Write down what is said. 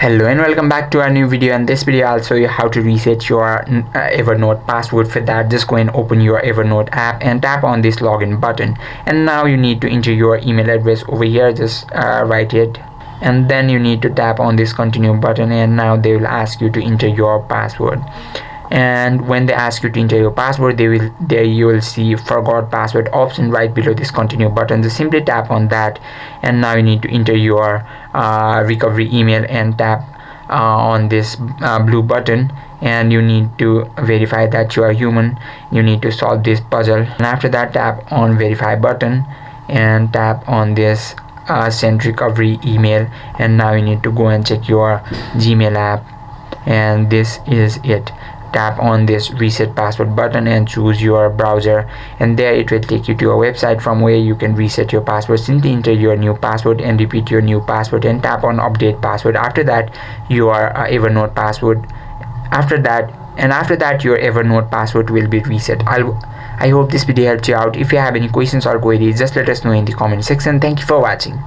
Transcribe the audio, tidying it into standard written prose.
Hello and welcome back to our new video. In this video I'll show you how to reset your Evernote password. For that, just go and open your Evernote app and tap on this login button, and now you need to enter your email address over here. Just write it, and then you need to tap on this continue button, and now they will ask you to enter your password. And when they ask you to enter your password, you will see forgot password option right below this continue button. Just simply tap on that, and now you need to enter your recovery email and tap on this blue button, and you need to verify that you are human. You need to solve this puzzle, and after that tap on verify button and tap on this send recovery email, and now you need to go and check your Gmail app, and this is it. Tap on this reset password button and choose your browser, and there it will take you to a website from where you can reset your password. Simply enter your new password and repeat your new password and tap on update password. After that your Evernote password after that your Evernote password will be reset. I hope this video helped you out. If you have any questions or queries, just let us know in the comment section. Thank you for watching.